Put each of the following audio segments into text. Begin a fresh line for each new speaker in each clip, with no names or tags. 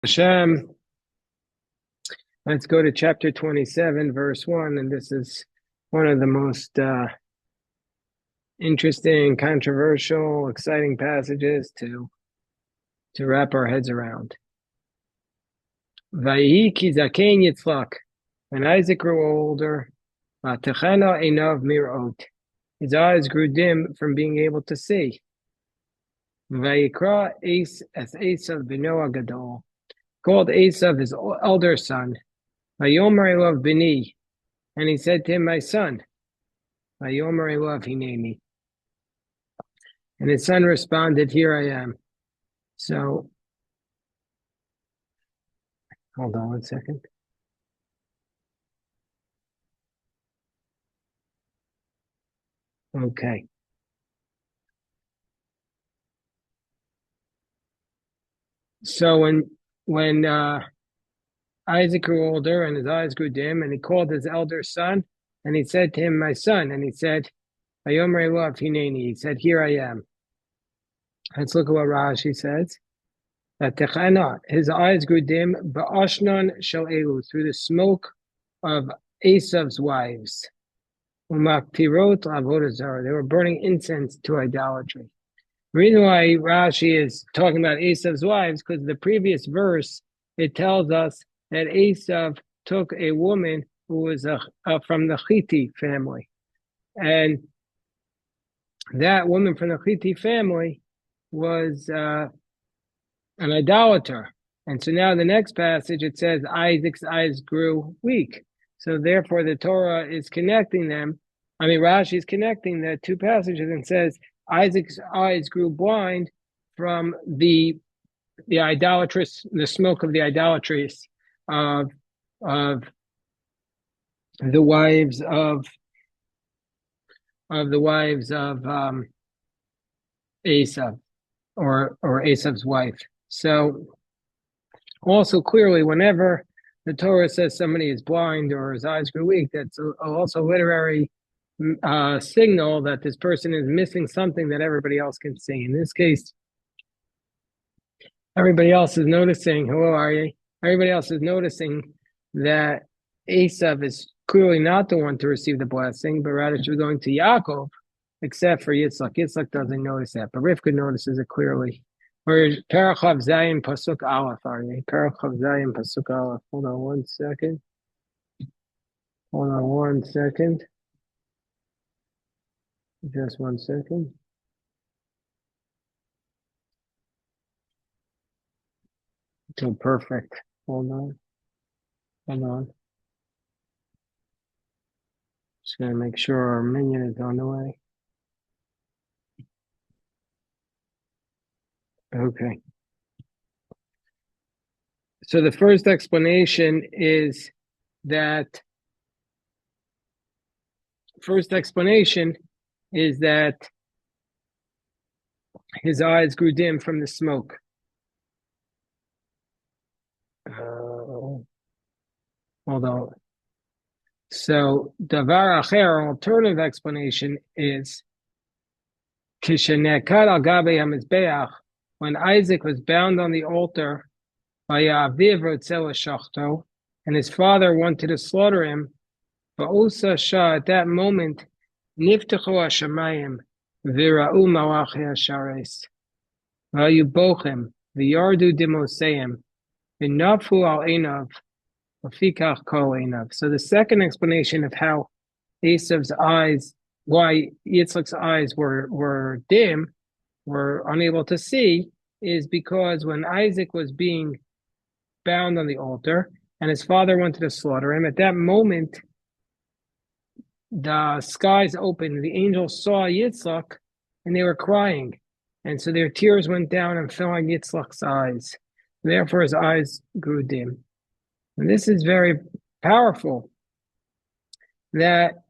Hashem, let's go to chapter 27, verse 1, and this is one of the most interesting, controversial, exciting passages to wrap our heads around. Vayhi ki zaken Yitzchak, when Isaac grew older, v'techena einav mirot, his eyes grew dim from being able to see. Vayikra es Esav b'no gadol, called Esav his elder son. Vayomer elav b'ni, and he said to him, my son. Vayomer elav hineni. And his son responded, here I am. So, hold on one second. Okay. So when Isaac grew older and his eyes grew dim, and he called his elder son, and he said to him, my son, and he said, Vayomer elav hineni. He said, here I am. Let's look at what Rashi says. That techana, his eyes grew dim, ba'ashnan shel elu, through the smoke of Esav's wives. Umaktirot avodah zarah. They were burning incense to idolatry. The reason why Rashi is talking about Esav's wives, because the previous verse, it tells us that Esav took a woman who was from the Chiti family. And that woman from the Chiti family was an idolater. And so now the next passage, it says Isaac's eyes grew weak. So therefore the Torah is connecting them. I mean, Rashi is connecting the two passages and says Isaac's eyes grew blind from the idolatrous, the smoke of the idolatrous of the wives of Esav, or Esav's wife. So also clearly, whenever the Torah says somebody is blind or his eyes grew weak, that's also a literary signal that this person is missing something that everybody else can see. In this case, everybody else is noticing, hello, Aryeh, everybody else is noticing that Esav is clearly not the one to receive the blessing, but rather should be going to Yaakov, except for Yitzchak. Yitzchak doesn't notice that, but Rivka notices it clearly. Or Parachav Zayin Pasuk Aleph, Aryeh. Parachav Zayin Pasuk Aleph. Hold on one second. Just 1 second. So perfect. Hold on. Just gonna make sure our minion is on the way. Okay. So the first explanation is that his eyes grew dim from the smoke. Hold on. So davar acher, alternative explanation is kishenekad al gabe hamizbeach, when Isaac was bound on the altar by Aviv rotzel shachto, and his father wanted to slaughter him. Ba'usa shah, at that moment, niftachu hashamayim v'ra'u malachi hashares v'yubochem v'yardu dimoseim v'nafu al einav v'fikach kol einav. So the second explanation of how Esav's eyes, why Yitzchak's eyes were dim, were unable to see, is because when Isaac was being bound on the altar and his father wanted to slaughter him, at that moment the skies opened, the angels saw Yitzchak, and they were crying. And so their tears went down and fell on Yitzchak's eyes. Therefore, his eyes grew dim. And this is very powerful. That,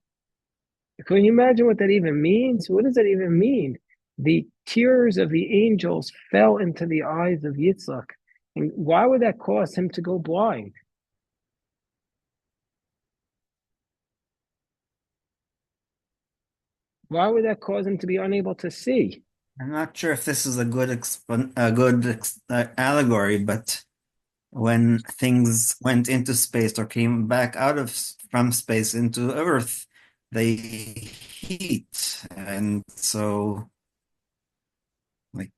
can you imagine what that even means? What does that even mean? The tears of the angels fell into the eyes of Yitzchak. And why would that cause him to go blind? Why would that cause him to be unable to see?
I'm not sure if this is a good allegory, but when things went into space or came back out of from space into Earth, they heat, and so like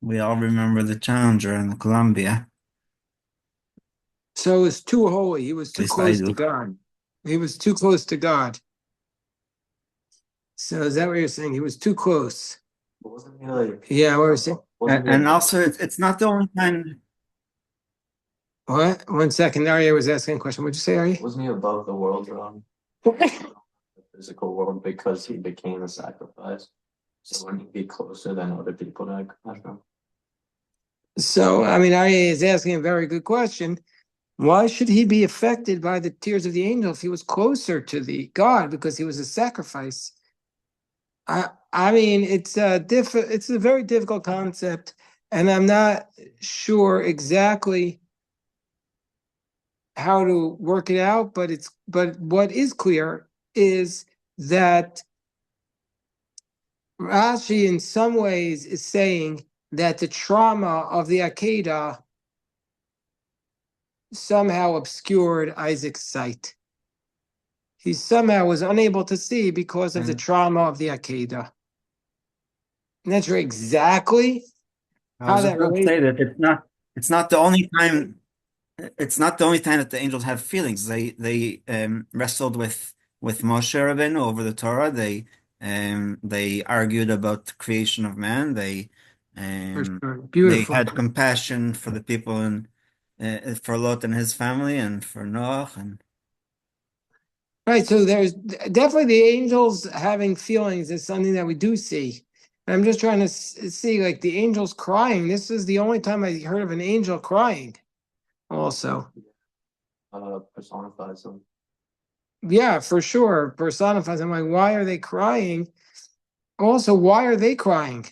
we all remember the Challenger and the Columbia.
So it was too holy. He was
At
too
least I
close to
do.
God. He was too close to God. So is that what you're saying? He was too close.
Wasn't he like?
Yeah, what was it?
And also, it's not the only time.
What? 1 second. Arya was asking a question. What'd you say, Arya?
Wasn't he above the world realm, the physical world, because he became a sacrifice? So wouldn't he be closer than other people to Hashem?
So, I mean, Arya is asking a very good question. Why should he be affected by the tears of the angel if he was closer to the God because he was a sacrifice? I mean, it's a very difficult concept, and I'm not sure exactly how to work it out, but what is clear is that Rashi in some ways is saying that the trauma of the Akedah somehow obscured Isaac's sight. He somehow was unable to see because of the trauma of the Akedah. Not sure exactly
I
how
was
that
about to
relates.
say that it's not the only time. It's not the only time that the angels have feelings. They wrestled with Moshe Rabbeinu over the Torah. They argued about the creation of man.
For
Um,
sure.
they
Beautiful.
had compassion for the people and for Lot and his family and for Noah. And
Right. So there's definitely the angels having feelings is something that we do see. And I'm just trying to see like the angels crying. This is the only time I heard of an angel crying also.
Personifies him.
Yeah, for sure. Personifies. I'm like, why are they crying? Also, why are they crying?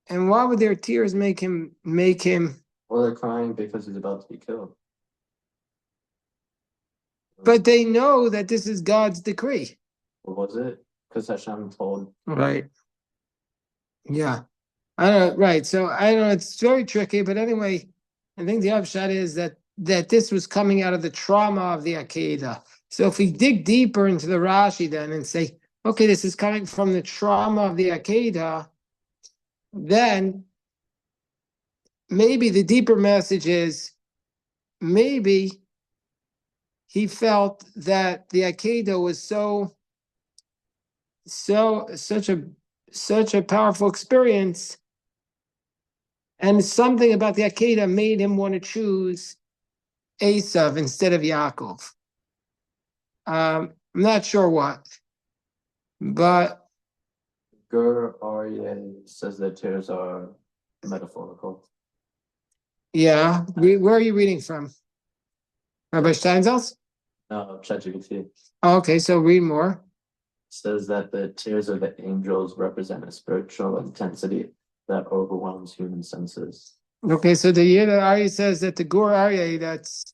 And why would their tears make him?
Well, they're crying because he's about to be killed.
But they know that this is God's decree.
What was it? Because Hashem told.
Right. Yeah. I don't know. Right. So I don't know. It's very tricky, but anyway, I think the upshot is that this was coming out of the trauma of the Akedah. So if we dig deeper into the Rashi then and say, okay, this is coming from the trauma of the Akedah, then maybe the deeper message is maybe he felt that the Akedah was such a powerful experience, and something about the Akedah made him want to choose Esav instead of Yaakov. I'm not sure what, but
Gur Aryeh says that tears are metaphorical.
yeah. Where are you reading from? Rabbi Steinsaltz?
No, ChatGPT
Oh, okay, so read more.
says that the tears of the angels represent a spiritual intensity that overwhelms human senses.
Okay, so the Yeda Arya says that the Gur Aryeh, that's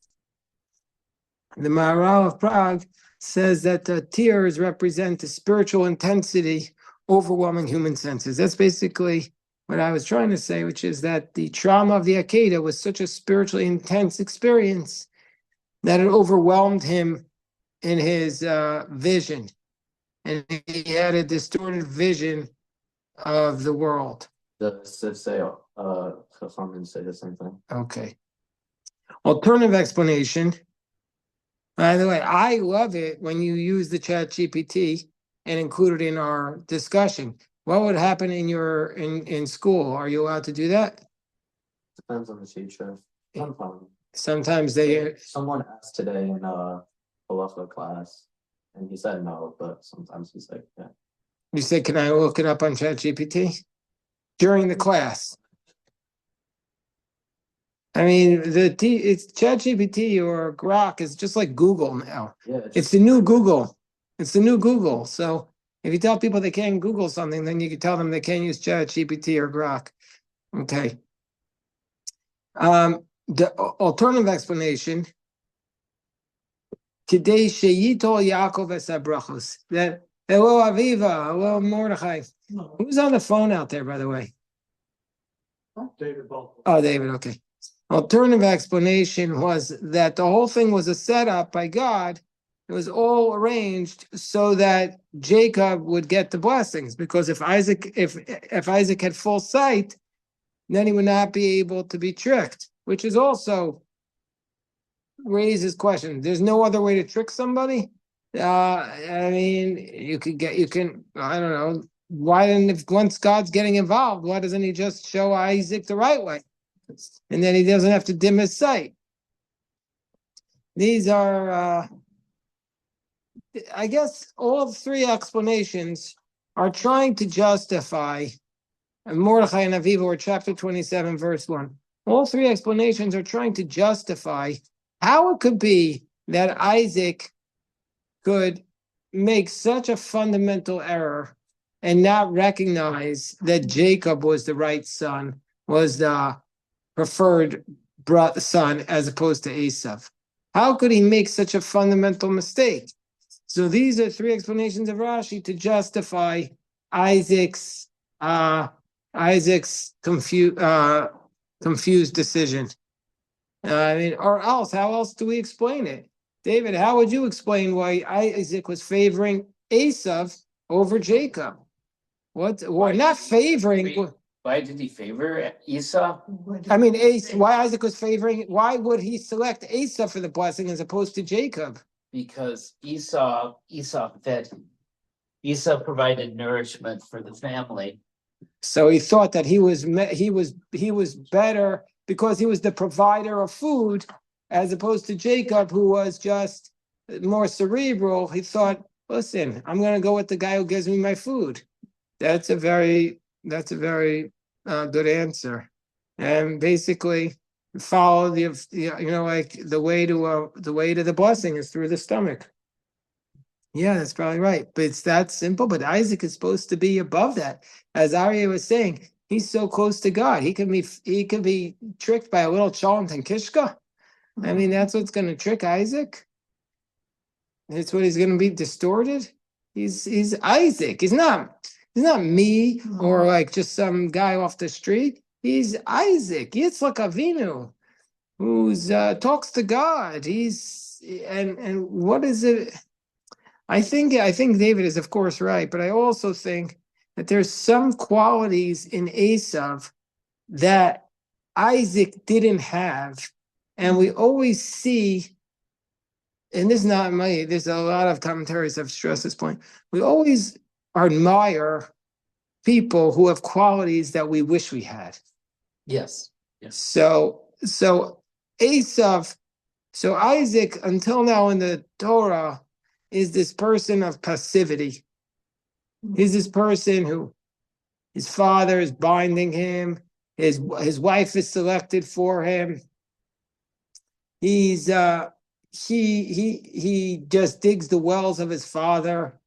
the Maharal of Prague, says that the tears represent the spiritual intensity overwhelming human senses. That's basically what I was trying to say, which is that the trauma of the Akedah was such a spiritually intense experience that it overwhelmed him in his vision. And he had a distorted vision of the world.
Does it say, Chacham say the same thing?
Okay. Alternative explanation. By the way, I love it when you use the Chat GPT and include it in our discussion. What would happen in school? Are you allowed to do that?
Depends on the teacher.
Sometimes they.
Someone asked today in a philosophy class, and he said no, but sometimes he's like, yeah.
You say, can I look it up on Chat GPT during the class? I mean, it's ChatGPT or Grok is just like Google now.
Yeah,
It's the new Google. It's the new Google. So if you tell people they can't Google something, then you can tell them they can't use ChatGPT or Grok. Okay. The alternative explanation. Today, Sheyitol Yaakov Esabrachos. That hello, Aviva. Hello, Mordechai. Who's on the phone out there, by the way?
David Baldwin.
Oh, David, okay. Alternative explanation was that the whole thing was a setup by God. It was all arranged so that Jacob would get the blessings, because if Isaac had full sight, then he would not be able to be tricked, which is also raises questions. There's no other way to trick somebody. I mean, you can, I don't know. Why then, if once God's getting involved, why doesn't he just show Isaac the right way? And then he doesn't have to dim his sight. These are, I guess, all three explanations are trying to justify Mordechai and Aviva, or chapter 27, verse 1. All three explanations are trying to justify how it could be that Isaac could make such a fundamental error and not recognize that Jacob was the right son, was the preferred son, as opposed to Esav. How could he make such a fundamental mistake? So these are three explanations of Rashi to justify Isaac's confused decision. I mean, or else, how else do we explain it? David, how would you explain why Isaac was favoring Esav over Jacob? What? Or not favoring?
Why did he favor Esau?
I mean, why Isaac was favoring? Why would he select Esav for the blessing as opposed to Jacob?
Because Esau provided nourishment for the family.
So he thought that he was better because he was the provider of food, as opposed to Jacob, who was just more cerebral. He thought, listen, I'm going to go with the guy who gives me my food. That's a very good answer, and basically follow like the way to the blessing is through the stomach. Yeah, that's probably right. But it's that simple. But Isaac is supposed to be above that. As Aryeh was saying, he's so close to God. He can be tricked by a little cholent and kishka. I mean, that's what's going to trick Isaac. That's what he's going to be distorted. He's Isaac. He's not me or like just some guy off the street. He's Isaac. Yitzchak Avinu, who's talks to God. And what is it? I think David is of course right, but I also think that there's some qualities in Esav that Isaac didn't have, and we always see, and this is not my, there's a lot of commentaries that have stressed this point. We always admire people who have qualities that we wish we had.
Yes.
So Esav, so Isaac, until now in the Torah, is this person of passivity. He's this person who his father is binding him, his wife is selected for him. He's he just digs the wells of his father.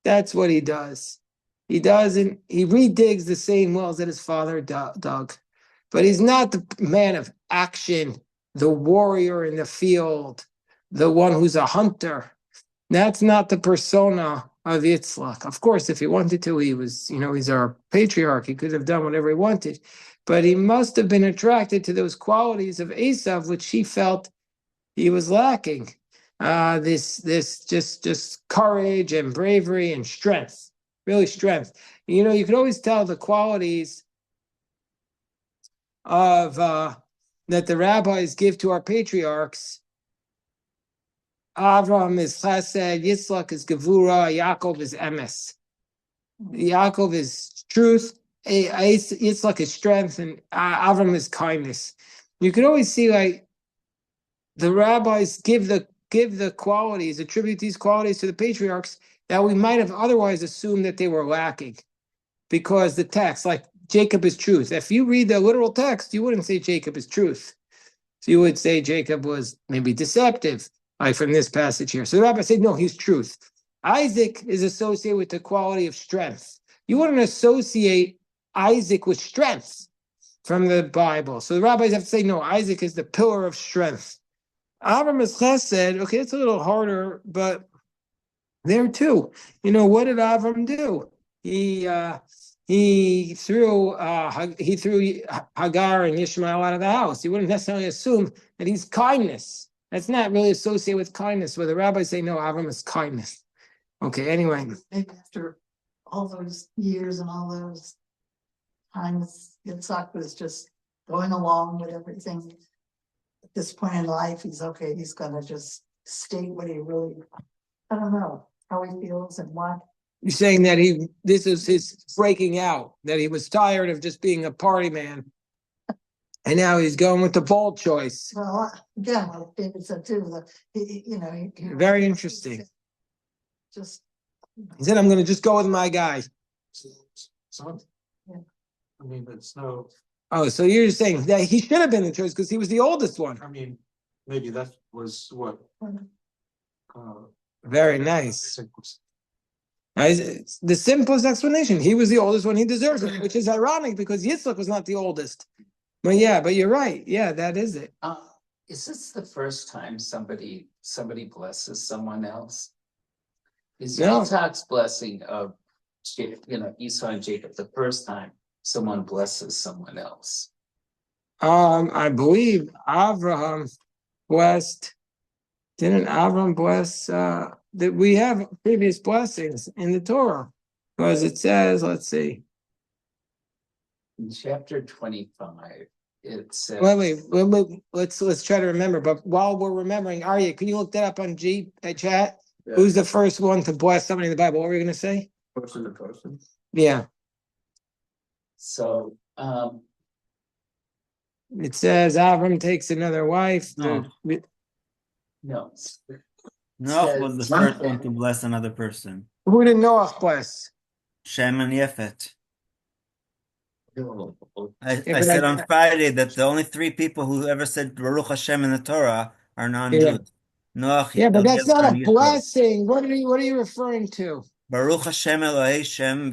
That's what he does. He redigs the same wells that his father dug. But he's not the man of action, the warrior in the field, the one who's a hunter. That's not the persona of Yitzchak. Of course, if he wanted to, he was, he's our patriarch. He could have done whatever he wanted. But he must have been attracted to those qualities of Esav, which he felt he was lacking. This just courage and bravery and strength, really strength. You could always tell the qualities of that the rabbis give to our patriarchs. Avram is chesed, Yitzchak is gevura, Yaakov is emes. Yaakov is truth, Yitzchak is strength, and Avram is kindness. You could always see like the rabbis give the qualities, attribute these qualities to the patriarchs that we might have otherwise assumed that they were lacking, because the text, like Jacob is truth. If you read the literal text, you wouldn't say Jacob is truth. So you would say Jacob was maybe deceptive, like from this passage here. So the rabbi said, no, he's truth. Isaac is associated with the quality of strength. You wouldn't associate Isaac with strength from the Bible. So the rabbis have to say, no, Isaac is the pillar of strength. Avram is chesed. Okay, it's a little harder, but there too. What did Avram do? he threw Hagar and Ishmael out of the house. You wouldn't necessarily assume that he's kindness. That's not really associated with kindness. Where the rabbis say no, Avram is kindness. Okay. Anyway,
Maybe after all those years and all those times, Yitzhak was just going along with everything. At this point in life, he's okay. He's gonna just state what he really, I don't know, how he feels and what.
you're saying that this is his breaking out. That he was tired of just being a party man, and now he's going with the bold choice.
Well, again, like David said too,
Very interesting.
Just.
He said, "I'm going to just go with my guy."
So,
Yeah.
I mean, it's no,
Oh, so you're saying that he should have been the choice because he was the oldest one.
I mean, maybe that was what.
Very nice. It's the simplest explanation. He was the oldest one. He deserves it, which is ironic because Yitzchak was not the oldest. But yeah, but you're right. Yeah, that is it.
Is this the first time somebody blesses someone else? Is
No.
Yitzhak's blessing of Esau and Jacob the first time someone blesses someone else?
I believe Avraham blessed. Didn't Avram bless? That we have previous blessings in the Torah, because it says, let's see.
In chapter 25, it says.
Wait. Let's try to remember. But while we're remembering, Arya, can you look that up on chat?
Yeah.
Who's the first one to bless somebody in the Bible? What were you going to say?
Person to person.
Yeah.
So,
It says Avram takes another wife.
No.
no.
Noach was the first one to bless another person.
Who did Noah bless?
Shem and Yefet. I
but
said on Friday that the only three people who ever said Baruch Hashem in the Torah are non-Jews. Noach,
Yeah, but that's
Eliezer,
not a
and Yitro.
blessing. What are you referring to?
Baruch Hashem Elohei Shem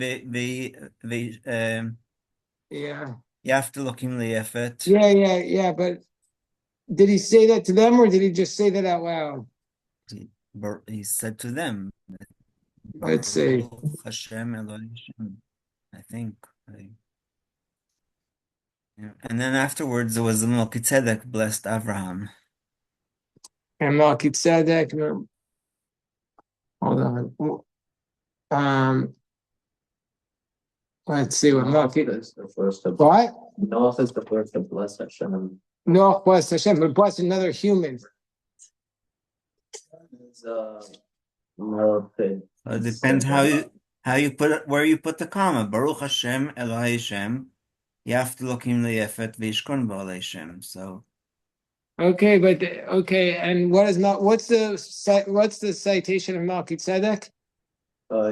Yeah.
Yafta Lokim Liyefet.
Yeah. But did he say that to them or did he just say that out loud?
He said to them.
Let's see.
Baruch Hashem Elohei Shem. I think. Yeah. And then afterwards there was the Melchizedek blessed Abraham.
And Melchizedek. Hold on. Let's see what Melchizedek
is the first to.
What?
Noah is the first to bless Hashem.
No, bless Hashem, but bless another human.
It depends how you put it, where you put the comma. Baruch Hashem Elohei Shem Yafta Lokim Liyefet Vishkon Ba'alei Shem. So.
Okay, and what's the citation of Melchizedek?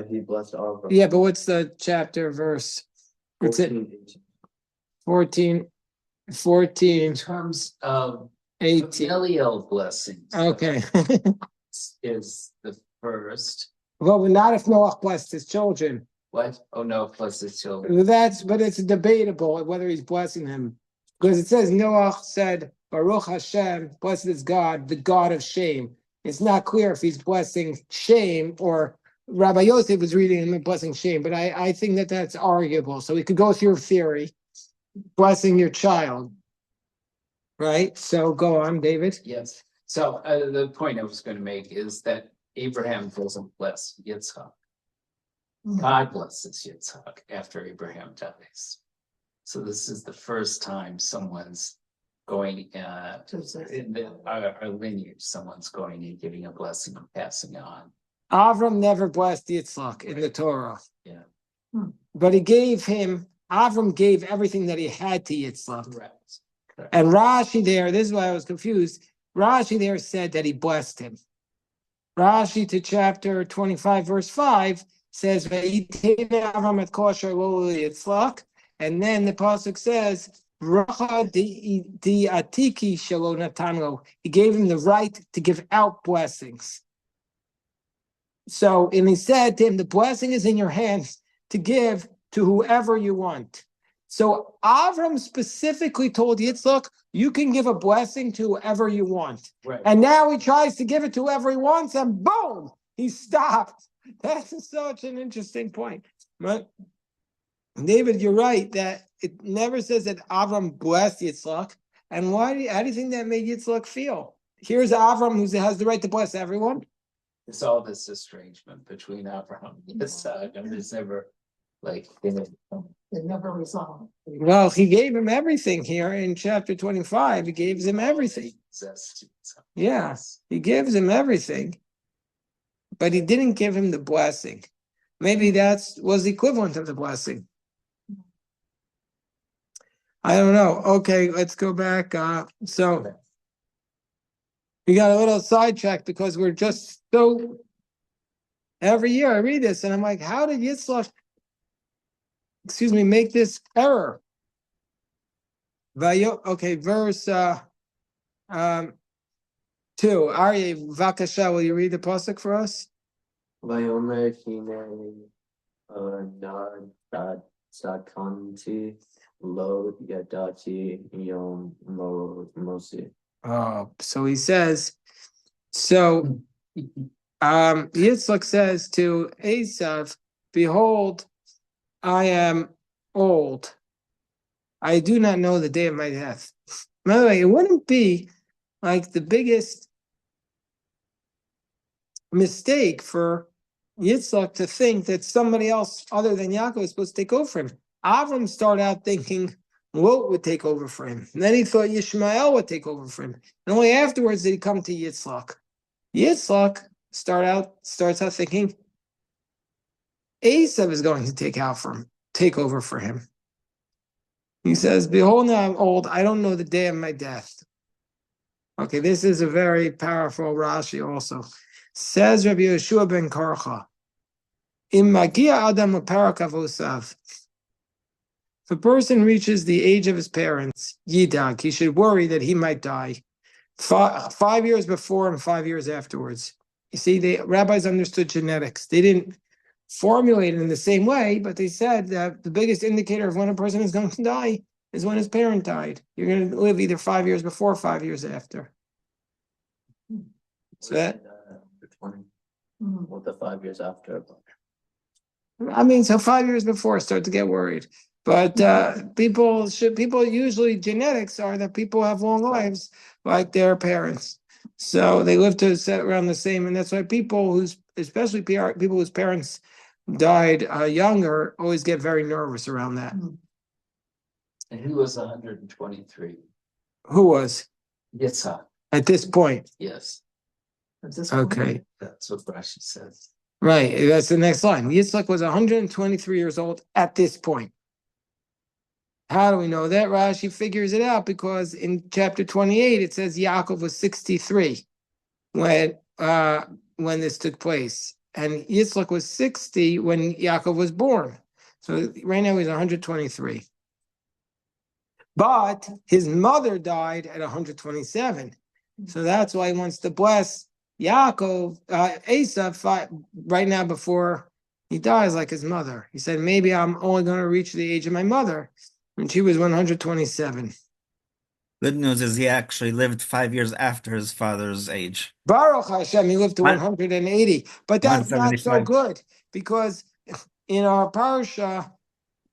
He blessed Abraham.
Yeah, but what's the chapter verse? What's it? 14.
In terms of
18.
familial blessings.
Okay.
Is the first.
Well, but not if Noah blessed his children.
What? Oh no, plus his children.
But it's debatable whether he's blessing them. Because it says Noah said, Baruch Hashem, blessed is God, the God of shame. It's not clear if he's blessing shame or Rabbi Yosef was reading him and blessing shame, but I think that that's arguable. So we could go through theory, blessing your child. Right? So go on, David.
Yes. So the point I was going to make is that Abraham doesn't bless Yitzhak. God blesses Yitzhak after Abraham dies. So this is the first time someone's going in our lineage, someone's going and giving a blessing and passing on.
Avram never blessed Yitzhak in the Torah.
Yeah.
But Avram gave everything that he had to Yitzhak.
Correct.
And Rashi there, this is why I was confused. Rashi there said that he blessed him. Rashi to chapter 25, verse 5 says, Avram et kosher Yitzhak. And then the pasuk says, Racha di atiki shelo natanlo. He gave him the right to give out blessings. So, and he said to him, the blessing is in your hands to give to whoever you want. So Avram specifically told Yitzhak, you can give a blessing to whoever you want.
Right.
And now he tries to give it to whoever he wants, and boom, he stopped. That's such an interesting point. Right? David, you're right that it never says that Avram blessed Yitzchak. And how do you think that made Yitzchak feel? Here's Avram who has the right to bless everyone.
There's all this estrangement between Abraham and Yitzhak, and there's never like
They never resolved.
Well, he gave him everything here in chapter 25. He gives him everything. Yeah, he gives him everything. But he didn't give him the blessing. Maybe that was the equivalent of the blessing. I don't know. Okay, let's go back. So we got a little sidetracked because we're just so. Every year I read this and I'm like, how did Yitzchak, make this error? Okay, verse 2. Aryeh, Vakasha, will you read the pasuk for us?
Vayomer hine nad sakanti lo yadati yom mosi.
Oh, so he says, Yitzchak says to Esav, behold, I am old. I do not know the day of my death. By the way, it wouldn't be like the biggest mistake for Yitzchak to think that somebody else other than Yaakov is supposed to take over for him. Avram started out thinking Lot would take over for him. And then he thought Yishmael would take over for him. And only afterwards did he come to Yitzchak. Yitzchak starts out thinking Esav is going to take over for him. He says, behold, now I'm old. I don't know the day of my death. Okay, this is a very powerful Rashi also. Says Rabbi Yeshua ben Karcha, Im magia adam u'parak avosav. If a person reaches the age of his parents, yidag, he should worry that he might die 5 years before and 5 years afterwards. You see, the rabbis understood genetics. They didn't formulate it in the same way, but they said that the biggest indicator of when a person is going to die is when his parent died. You're going to live either 5 years before or 5 years after. So that
20. What the 5 years after?
so 5 years before start to get worried. But people usually genetics are that people have long lives like their parents. So they live to set around the same, and that's why especially people whose parents died younger, always get very nervous around that.
And he was 123.
Who was?
Yitzhak.
At this point?
Yes.
Okay.
That's what Rashi says.
Right, that's the next line. Yitzhak was 123 years old at this point. How do we know that? Rashi figures it out because in chapter 28 it says Yaakov was 63 when this took place, and Yitzchak was 60 when Yaakov was born. So right now he's 123. But his mother died at 127, so that's why he wants to bless Yaakov, Esav, right now before he dies, like his mother. He said, maybe I'm only going to reach the age of my mother. And she was 127.
Good news is he actually lived 5 years after his father's age.
Baruch Hashem, he lived to 180. But that's not so good because in our parasha,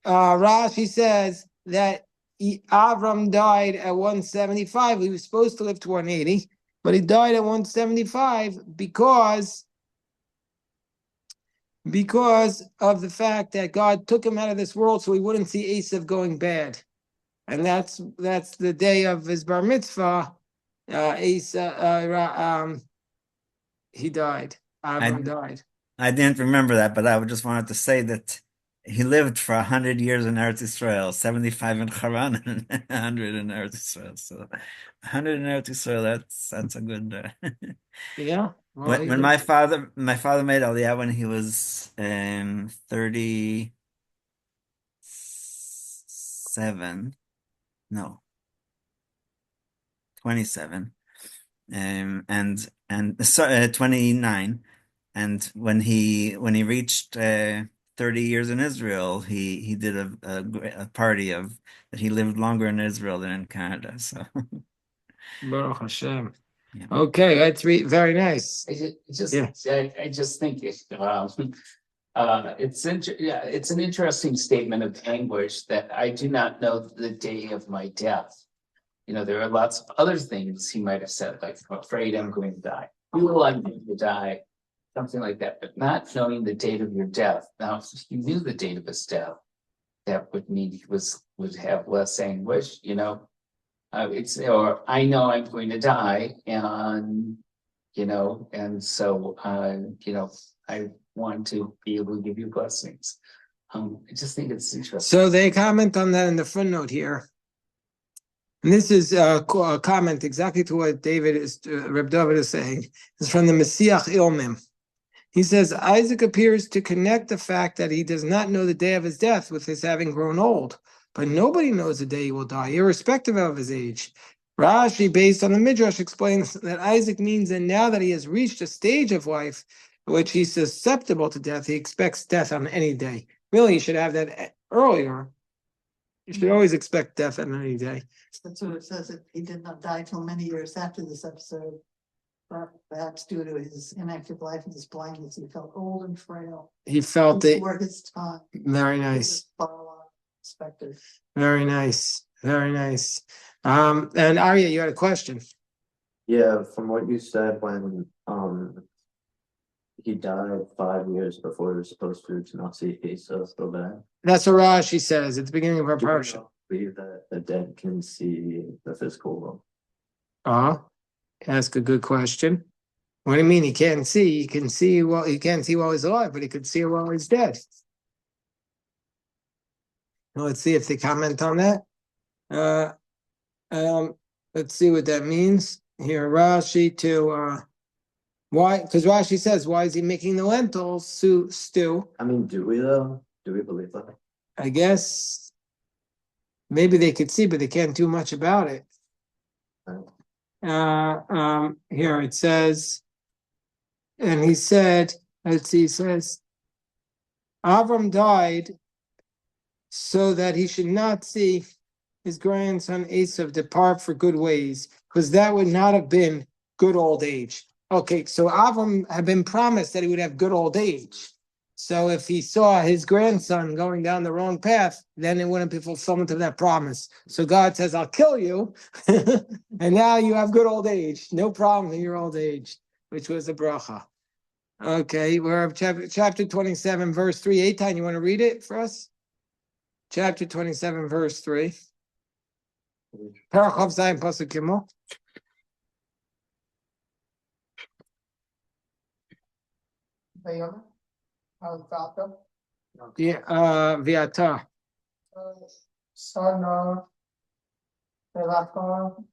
Rashi says that Avram died at 175. He was supposed to live to 180, but he died at 175 because of the fact that God took him out of this world so he wouldn't see Esav going bad. And that's the day of his bar mitzvah. He died. Avram died.
I didn't remember that, but I just wanted to say that he lived for 100 years in Eretz Israel, 75 in Haran, and 100 in Eretz Israel. So 100 in Eretz Israel, that's a good.
Yeah. Well,
when my father made Aliyah when he was 37, no, 27, and 29, and when he reached 30 years in Israel, he did a party of that he lived longer in Israel than in Canada. So
Baruch Hashem.
Yeah.
Okay, let's read. Very nice.
I just think it's it's an interesting statement of anguish that I do not know the day of my death. You know, there are lots of other things he might have said, like, I'm afraid I'm going to die. Feel I'm going to die, something like that, but not knowing the date of your death. Now, if he knew the date of his death, that would mean he would have less anguish, you know. Or I know I'm going to die, and you know, and so you know, I want to be able to give you blessings. I just think it's interesting.
So they comment on that in the footnote here. And this is a comment exactly to what Reb David is saying. It's from the Messiah Ilmim. He says, Isaac appears to connect the fact that he does not know the day of his death with his having grown old. But nobody knows the day he will die, irrespective of his age. Rashi, based on the Midrash, explains that Isaac means that now that he has reached a stage of life in which he's susceptible to death, he expects death on any day. Really, you should have that earlier. You should always expect death on any day.
That's what it says, that he did not die till many years after this episode. Perhaps due to his inactive life and his blindness, he felt old and frail.
He felt it.
Before his time.
Very nice.
Perspective.
Very nice. Very nice. And Arya, you had a question.
Yeah, from what you said when he died 5 years before he was supposed to not see Asa still there.
That's what Rashi says at the beginning of our
Do you
parsha.
believe that the dead can see the physical world?
Ask a good question. What do you mean he can't see? He can see well, he can't see while he's alive, but he could see while he's dead. Well, let's see if they comment on that. Let's see what that means. Here, Rashi to why? Because Rashi says, why is he making the lentils stew?
I mean, do we though? Do we believe that?
I guess maybe they could see, but they can't do much about it. Here it says, and he said, let's see, it says, Avram died so that he should not see his grandson Esav depart for good ways, because that would not have been good old age. Okay, so Avram had been promised that he would have good old age. So if he saw his grandson going down the wrong path, then it wouldn't be fulfillment of that promise. So God says, I'll kill you, and now you have good old age. No problem in your old age, which was a bracha. Okay, we're at chapter 27, verse 3. Eitan, you want to read it for us? Chapter 27, verse 3. Parachav Zayin Pasuk Gimel. Yeah, Viata.
Sana, Velacha,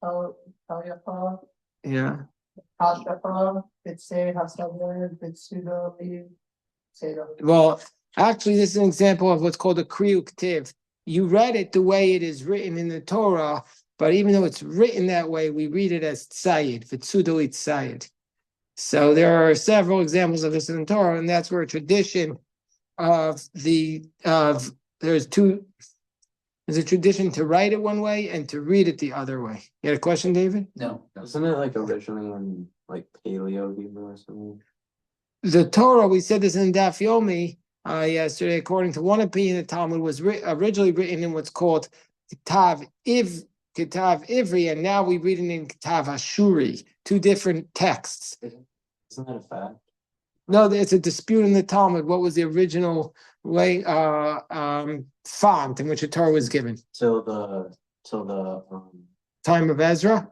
Tayacha,
Yeah.
Hashacha, Bitsei, Hasaber, Bitsudo, Seda.
Well, actually, this is an example of what's called a kriyuk tiv. You read it the way it is written in the Torah, but even though it's written that way, we read it as tzayid, v'tsudo tzayid. So there are several examples of this in the Torah, and that's where a tradition there's a tradition to write it one way and to read it the other way. You had a question, David?
No.
Wasn't it like originally in like Paleo Hebrew or something?
The Torah, we said this in Daf Yomi yesterday, according to one opinion, the Talmud was originally written in what's called Kitav Ivri, and now we read it in Kitav Ashuri, two different texts.
Isn't that a fact?
No, it's a dispute in the Talmud. What was the original way font in which the Torah was given?
Till the
Time of Ezra?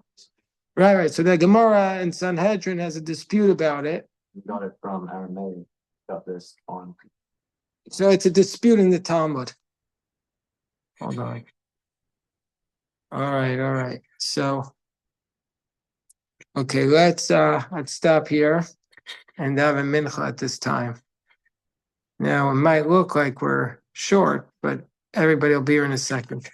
Right. So the Gemara in Sanhedrin has a dispute about it.
we got it from Aramaic, got this on.
So it's a dispute in the Talmud. Hold on. All right. So, okay, let's stop here and have a mincha at this time. Now, it might look like we're short, but everybody will be here in a second.